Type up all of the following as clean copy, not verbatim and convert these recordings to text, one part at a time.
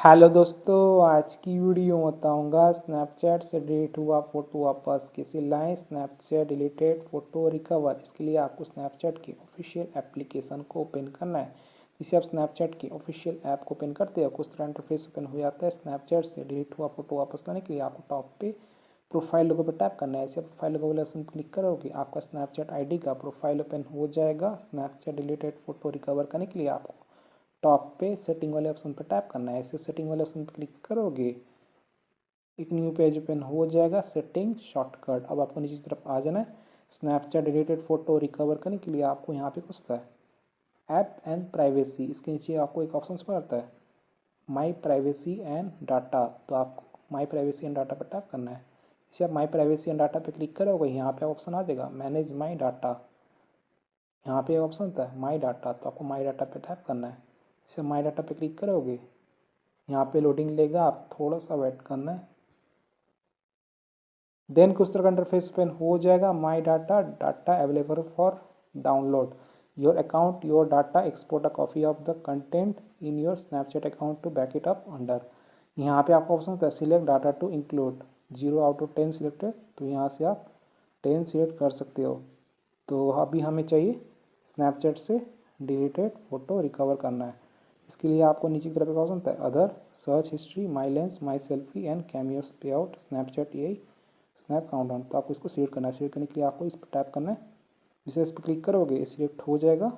Hello दोस्तों, आज की वीडियो बताऊंगा स्नैपचैट से डिलीट हुआ फ़ोटो वापस कैसे लाएं। स्नैपचैट डिलीटेड फ़ोटो रिकवर, इसके लिए आपको स्नैपचैट की ऑफिशियल एप्लीकेशन को ओपन करना है। जिसे आप स्नैपचैट की ऑफिशियल ऐप को ओपन करते हो कुछ तरह इंटरफेस ओपन हो जाता है। स्नैपचैट से डिलीट हुआ फ़ोटो वापस लाने के लिए आपको टॉप पे प्रोफाइल लोगो पर टैप करना है। ऐसे प्रोफाइल लोगो वाले ऑप्शन क्लिक करोगे आपका स्नैपचैट आईडी का प्रोफाइल ओपन हो जाएगा। स्नैपचैट डिलीटेड फ़ोटो रिकवर करने के लिए आपको टॉप पे सेटिंग वाले ऑप्शन पर टैप करना है। ऐसे सेटिंग वाले ऑप्शन पर क्लिक करोगे एक न्यू पेज ओपन हो जाएगा। सेटिंग शॉर्टकट, अब आपको नीचे की तरफ आ जाना है। स्नैपचैट डिलीटेड फोटो रिकवर करने के लिए आपको यहाँ पे खुजता है ऐप एंड प्राइवेसी, इसके नीचे आपको एक ऑप्शन पर आता है माई प्राइवेसी एंड डाटा। तो आपको माई प्राइवेसी एंड डाटा पर टैप करना है। इसे आप माई प्राइवेसी एंड डाटा पे क्लिक करोगे यहाँ पे ऑप्शन आ जाएगा मैनेज माई डाटा। यहाँ पे ऑप्शन था माई डाटा, तो आपको माई डाटा पे टैप करना है। इसे माई डाटा पे क्लिक करोगे यहाँ पे लोडिंग लेगा, आप थोड़ा सा वेट करना है। देन कुछ तरह का इंटरफेस ओपन हो जाएगा। My data, data available for download your account your data, export a copy of the content in your Snapchat account to back it up under. यहाँ पे आपका ऑप्शन होता है select data to include 0 out of 10 selected, तो यहाँ से आप 10 select कर सकते हो। तो अभी हमें चाहिए स्नैपचैट से डिलीटेड फ़ोटो रिकवर करना है। इसके लिए आपको नीचे की तरफ एक ऑप्शन होता है other, search history, my lens, my selfie and cameos पे आउट, स्नैपचैट यही स्नैप काउंटडाउन। तो आपको इसको सिलेक्ट करना है। सिलेक्ट करने के लिए आपको इस पर टैप करना है। जिसे इस पर क्लिक करोगे ये सिलेक्ट हो जाएगा,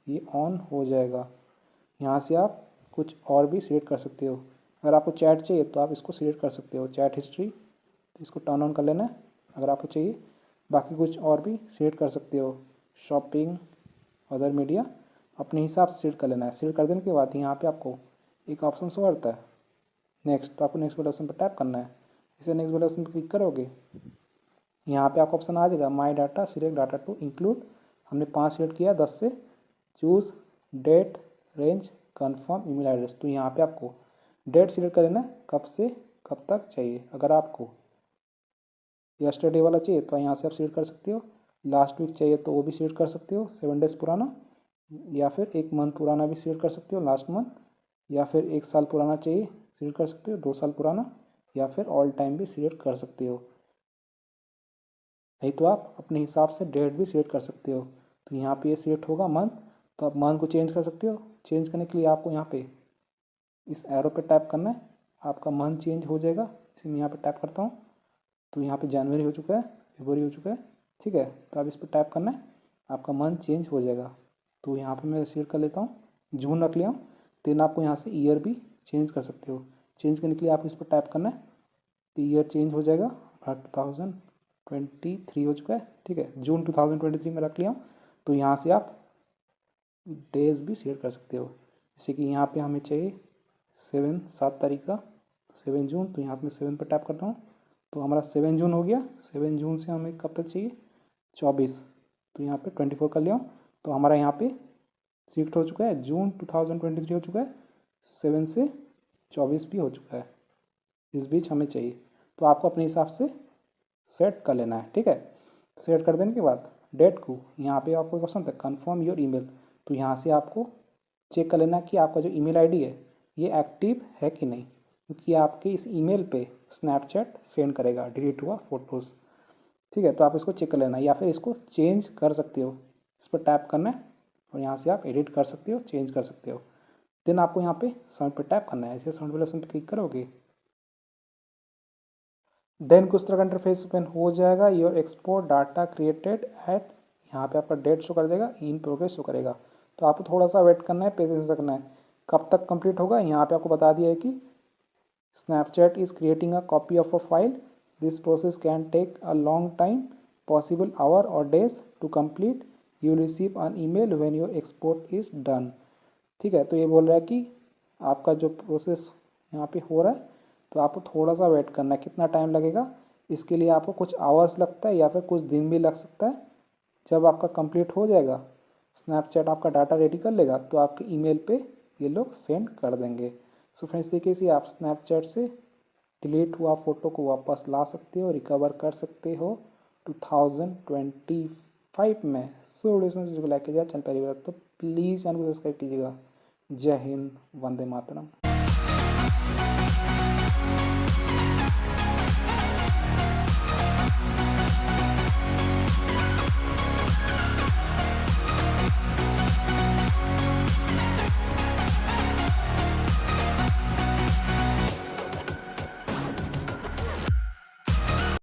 ये ऑन हो जाएगा। यहाँ से आप कुछ और भी सिलेक्ट कर सकते हो। अगर आपको चैट चाहिए तो आप इसको सिलेक्ट कर सकते हो चैट हिस्ट्री, तो इसको टर्न ऑन कर लेना है अगर आपको चाहिए। बाकी कुछ और भी सिलेक्ट कर सकते हो, शॉपिंग, अदर मीडिया, अपने हिसाब से सिलेक्ट कर लेना है। सिलेक्ट कर देने के बाद यहाँ पे आपको एक ऑप्शन शो करता है नेक्स्ट, तो आपको नेक्स्ट वाले ऑप्शन पर टैप करना है। इसे नेक्स्ट वाले ऑप्शन पर क्लिक करोगे यहाँ पे आपको ऑप्शन आ जाएगा my data, select data to include. हमने 5 सिलेक्ट किया 10 से। Choose date, range, confirm, email address, तो यहाँ पे आपको डेट सिलेक्ट कर लेना है, कब से कब तक चाहिए। अगर आपको यस्टरडे वाला चाहिए तो यहाँ से आप सिलेक्ट कर सकते हो। लास्ट वीक चाहिए तो वो भी सिलेक्ट कर सकते हो 7 डेज़ पुराना, या फिर 1 मंथ पुराना भी सिलेक्ट कर सकते हो लास्ट मंथ, या फिर 1 साल पुराना चाहिए सिलेक्ट कर सकते हो, 2 साल पुराना, या फिर ऑल टाइम भी सिलेक्ट कर सकते हो। नहीं तो आप अपने हिसाब से डेट भी सिलेक्ट कर सकते हो। तो यहाँ पे ये सिलेक्ट होगा मंथ, तो आप मंथ को चेंज कर सकते हो। चेंज करने के लिए आपको यहाँ पे इस एरो पे टैप करना है, आपका मंथ चेंज हो जाएगा। इसे मैं यहाँ पे टैप करता हूँ तो यहाँ पे जनवरी हो चुका है, फरवरी हो चुका है, ठीक है। तो आप इस पर टैप करना है, आपका मंथ चेंज हो जाएगा। तो यहाँ पे मैं सिलेक्ट कर लेता हूँ, जून रख लिया हूँ। देन आपको यहाँ से ईयर भी चेंज कर सकते हो। चेंज करने के लिए आपको इस पर टैप करना है, तो ईयर चेंज हो जाएगा। 2023 हो चुका है, ठीक है, जून 2023 में रख लिया हूँ। तो यहाँ से आप डेज भी सिलेक्ट कर सकते हो। जैसे कि यहाँ पे हमें चाहिए 7 तारीख का 7 जून, तो यहाँ पे मैं 7 पर टैप करता हूँ तो हमारा 7 जून हो गया। 7 जून से हमें कब तक चाहिए 24, तो यहाँ पे 24 कर लिया हूँ। तो हमारा यहाँ पे सिलेक्ट हो चुका है, जून 2023 हो चुका है, 7 से 24 भी हो चुका है। इस बीच हमें चाहिए, तो आपको अपने हिसाब से सेट कर लेना है, ठीक है। सेट कर देने के बाद डेट को यहाँ पे आपको एक ऑप्शन था कन्फर्म योर ईमेल, तो यहाँ से आपको चेक कर लेना कि आपका जो ईमेल आईडी है ये एक्टिव है कि नहीं, क्योंकि आपके इस ईमेल पे स्नैपचैट सेंड करेगा डिलीट हुआ फ़ोटोज़, ठीक है। तो आप इसको चेक कर लेना, या फिर इसको चेंज कर सकते हो। इस पर टैप करना है और यहाँ से आप एडिट कर सकते हो, चेंज कर सकते हो। देन आपको यहाँ पे साउंड पर टैप करना है। ऐसे साउंड वाले ऑप्शन पर क्लिक करोगे देन कुछ तरह का इंटरफेस ओपन हो जाएगा। Your export data created at, यहाँ पे आपका डेट शो कर देगा, इन प्रोग्रेस शो करेगा। तो आपको थोड़ा सा वेट करना है, पेशेंस रखना है। कब तक कंप्लीट होगा यहाँ पे आपको बता दिया है कि Snapchat is creating a copy of a file, this process can take a long time, possible hour और days to complete, you receive an email when your export is done, ठीक है। तो ये बोल रहा है कि आपका जो प्रोसेस यहाँ पे हो रहा है, तो आपको थोड़ा सा वेट करना है। कितना टाइम लगेगा इसके लिए आपको कुछ आवर्स लगता है या फिर कुछ दिन भी लग सकता है। जब आपका कंप्लीट हो जाएगा, स्नैपचैट आपका डाटा रेडी कर लेगा, तो आपके ईमेल पे ये लोग सेंड कर देंगे। सो फ्रेंड्स, तरीके से आप स्नैपचैट से डिलीट हुआ फ़ोटो को वापस ला सकते हो, रिकवर कर सकते हो 2025 में। सो वीडियो को लाइक कीजिएगा, चैनल पहली बार तो प्लीज़ चैनल को सब्सक्राइब कीजिएगा। जय हिंद, वंदे मातरम।